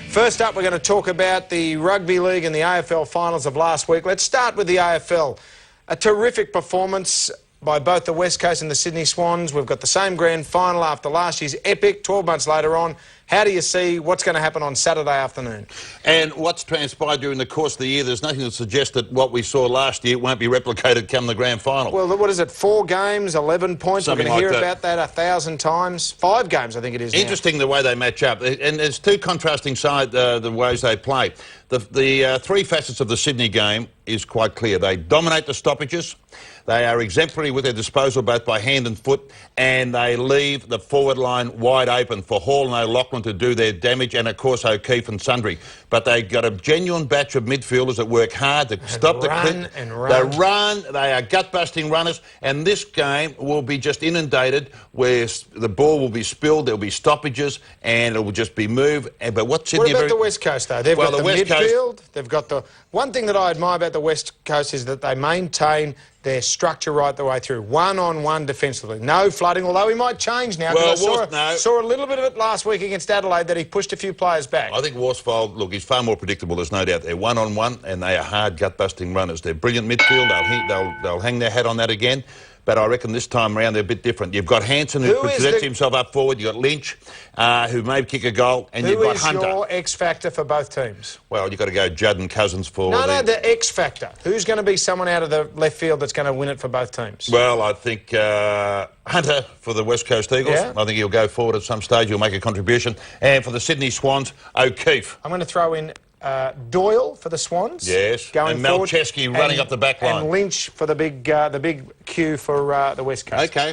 First up, we're going to talk about the Rugby League and the AFL finals of last week. Let's start with the AFL. A terrific performance by both the West Coast and the Sydney Swans. We've got the same grand final after last year's epic, 12 months later on. How do you see what's going to happen on Saturday afternoon? And what's transpired during the course of the year, there's nothing to suggest that what we saw last year won't be replicated come the grand final. Well, what is it, 4 games, 11 points? Something We're going to like hear about that 1,000 times. 5 games, I think it is Interesting the way they match up. And there's two contrasting sides, the ways they play. The three facets of the Sydney game is quite clear. They dominate the stoppages. They are exemplary with their disposal both by hand and foot, and they leave the forward line wide open for Hall and O'Loughlin to do their damage, and of course O'Keefe and Sundry. But they've got a genuine batch of midfielders that work hard to stop the clip. They run, they are gut-busting runners, and this game will be just inundated where the ball will be spilled, there'll be stoppages, and it will just be moved. But what Sydney... What about the West Coast, though? They've got the midfield, they've got the... One thing that I admire about the West Coast is that they maintain their structure right the way through. One-on-one defensively. No flooding, although he might change now. Well, I saw a little bit of it last week against Adelaide that he pushed a few players back. I think Worsfold, look, he's far more predictable, there's no doubt. They're one-on-one and they are hard gut-busting runners. They're brilliant midfield. They'll hang their hat on that again. But I reckon this time around they're a bit different. You've got Hansen, who presents himself up forward. You've got Lynch, who may kick a goal. And you've got Hunter. Who is your X-factor for both teams? Well, you've got to go Judd and Cousins for... No, the X-factor. Who's going to be someone out of the left field that's going to win it for both teams? Well, I think Hunter for the West Coast Eagles. Yeah. I think he'll go forward at some stage. He'll make a contribution. And for the Sydney Swans, O'Keefe. I'm going to throw in... Doyle for the Swans. Yes. Going and forward. Malcheski running up the back line. And Lynch for the big Q for the West Coast. OK.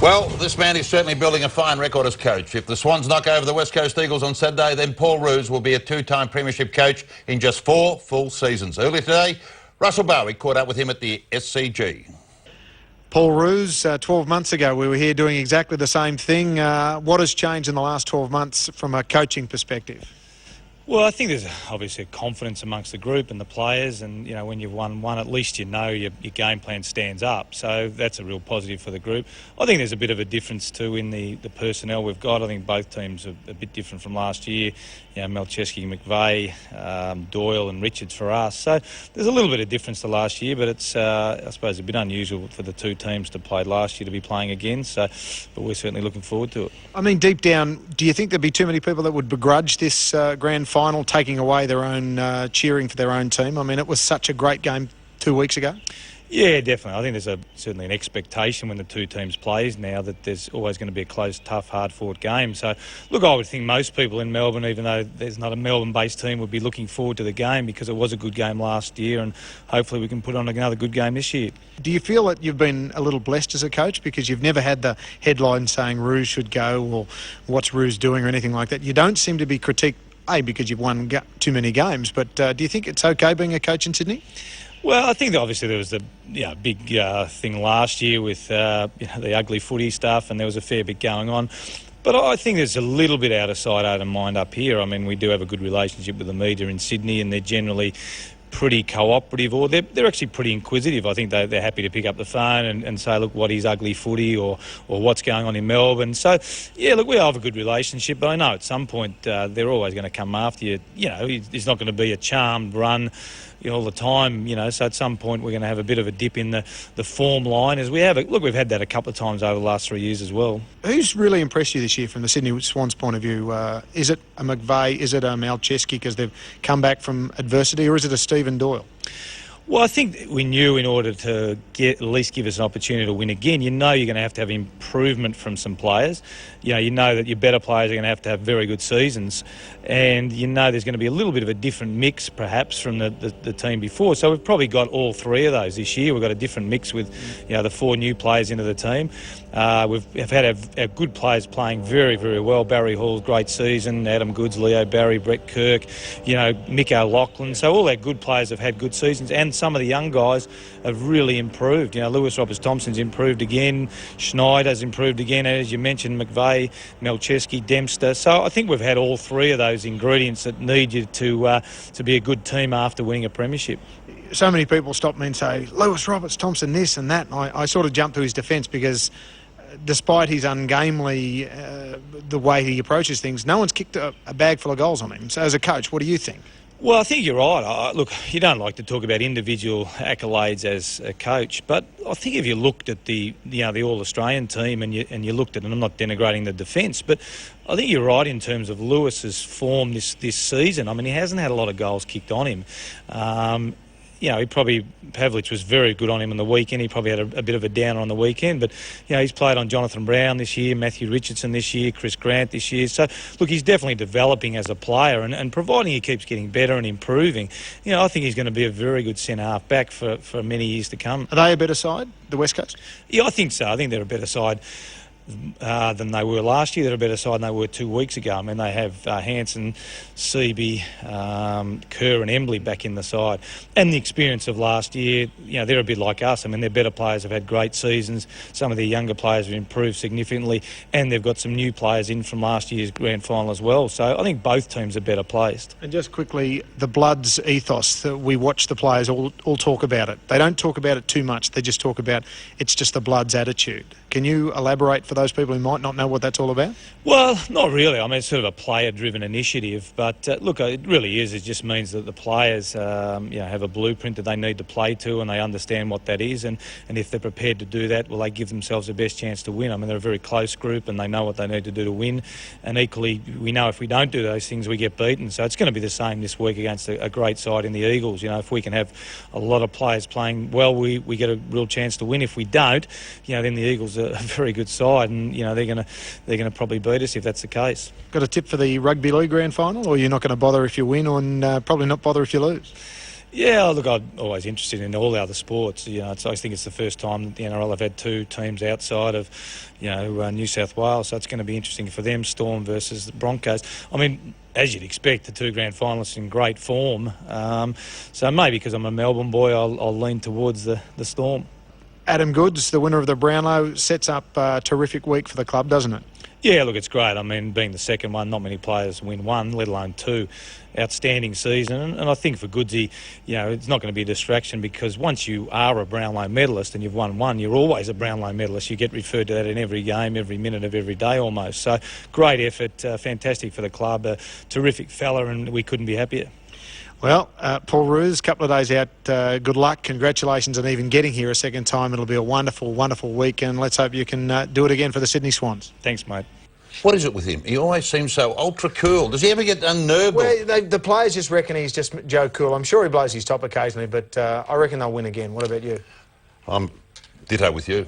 Well, this man is certainly building a fine record as coach. If the Swans knock over the West Coast Eagles on Saturday, then Paul Roos will be a 2-time premiership coach in just 4 full seasons. Earlier today, Russell Bowie caught up with him at the SCG. Paul Roos, 12 months ago, we were here doing exactly the same thing. What has changed in the last 12 months from a coaching perspective? Well, I think there's obviously a confidence amongst the group and the players, and you know, when you've won one, at least you know your game plan stands up. So that's a real positive for the group. I think there's a bit of a difference too in the personnel we've got. I think both teams are a bit different from last year. You know, Malcheski, McVeigh, Doyle and Richards for us. So there's a little bit of difference to last year, but it's I suppose a bit unusual for the two teams to play last year to be playing again. So, but we're certainly looking forward to it. I mean, deep down, do you think there'd be too many people that would begrudge this grand final, taking away their own cheering for their own team? I mean, it was such a great game 2 weeks ago. Yeah, definitely. I think there's certainly an expectation when the two teams plays now that there's always going to be a close, tough, hard-fought game. So, look, I would think most people in Melbourne, even though there's not a Melbourne-based team, would be looking forward to the game because it was a good game last year and hopefully we can put on another good game this year. Do you feel that you've been a little blessed as a coach because you've never had the headline saying Roos should go or what's Roos doing or anything like that? You don't seem to be critiqued, because you've won too many games, but do you think it's okay being a coach in Sydney? Well, I think that obviously there was the big thing last year with the ugly footy stuff, and there was a fair bit going on. But I think there's a little bit out of sight, out of mind up here. I mean, we do have a good relationship with the media in Sydney, and they're generally pretty cooperative, or they're actually pretty inquisitive. I think they're happy to pick up the phone and say, look, what is ugly footy or what's going on in Melbourne. So, yeah, look, we have a good relationship, but I know at some point they're always going to come after you. You know, it's not going to be a charmed run all the time, so at some point we're going to have a bit of a dip in the form line as we have. Look, we've had that a couple of times over the last 3 years as well. Who's really impressed you this year from the Sydney Swans point of view? Is it a McVeigh, is it a Malcheski because they've come back from adversity, or is it a Stephen Doyle? Well, I think we knew in order to at least give us an opportunity to win again, you're going to have improvement from some players. You know that your better players are going to have very good seasons, and there's going to be a little bit of a different mix perhaps from the team before. So we've probably got all 3 of those this year. We've got a different mix with the 4 new players into the team. We've had our good players playing very, very well. Barry Hall's great season, Adam Goods, Leo Barry, Brett Kirk, Mick O'Loughlin. So all our good players have had good seasons, and some of the young guys have really improved. Lewis Roberts-Thompson's improved again, Schneider's improved again, as you mentioned, McVeigh, Malcheski, Dempster. So I think we've had all 3 of those ingredients that need you to be a good team after winning a premiership. So many people stop me and say, Lewis Roberts-Thompson this and that, and I sort of jump to his defence because despite his ungamely, the way he approaches things, no one's kicked a bag full of goals on him. So as a coach, what do you think? Well, I think you're right. Look, you don't like to talk about individual accolades as a coach, but I think if you looked at the All-Australian team and you looked at, and I'm not denigrating the defence, but I think you're right in terms of Lewis's form this season. I mean, he hasn't had a lot of goals kicked on him. Pavlich was very good on him on the weekend. He probably had a bit of a downer on the weekend, but, he's played on Jonathan Brown this year, Matthew Richardson this year, Chris Grant this year. So, look, he's definitely developing as a player, and providing he keeps getting better and improving, I think he's going to be a very good centre-half back for many years to come. Are they a better side, the West Coast? Yeah, I think so. I think they're a better side than they were last year. They're a better side than they were 2 weeks ago. I mean, they have Hansen, Seaby, Kerr and Embley back in the side. And the experience of last year, they're a bit like us. I mean, their better players have had great seasons. Some of their younger players have improved significantly, and they've got some new players in from last year's grand final as well. So I think both teams are better placed. And just quickly, the Bloods ethos, that we watch the players all talk about it. They don't talk about it too much. They just talk about it's just the Bloods attitude. Can you elaborate for those people who might not know what that's all about? Well, not really. I mean, it's sort of a player-driven initiative, but look, it really is. It just means that the players, have a blueprint that they need to play to, and they understand what that is. And if they're prepared to do that, well, they give themselves the best chance to win. I mean, they're a very close group, and they know what they need to do to win. And equally, we know if we don't do those things, we get beaten. So it's going to be the same this week against a great side in the Eagles. If we can have a lot of players playing well, we get a real chance to win. If we don't, then the Eagles are a very good side, and they're going to probably beat us if that's the case. Got a tip for the Rugby League grand final, or you're not going to bother if you win, and probably not bother if you lose? Yeah, look, I'm always interested in all the other sports. I think it's the first time that the NRL have had two teams outside of, New South Wales. So it's going to be interesting for them, Storm versus the Broncos. I mean, as you'd expect, the two grand finalists in great form. So maybe because I'm a Melbourne boy, I'll lean towards the Storm. Adam Goodes, the winner of the Brownlow, sets up a terrific week for the club, doesn't it? Yeah, look, it's great. I mean, being the second one, not many players win one, let alone two. Outstanding season. And I think for Goodsy, it's not going to be a distraction, because once you are a Brownlow medalist and you've won one, you're always a Brownlow medalist. You get referred to that in every game, every minute of every day almost. So great effort, fantastic for the club, a terrific fella, and we couldn't be happier. Well, Paul Roos, a couple of days out, good luck, congratulations on even getting here a second time. It'll be a wonderful, wonderful week, and let's hope you can do it again for the Sydney Swans. Thanks, mate. What is it with him? He always seems so ultra cool. Does he ever get unnerved? Well, the players just reckon he's just Joe Cool. I'm sure he blows his top occasionally, but I reckon they'll win again. What about you? I'm ditto with you.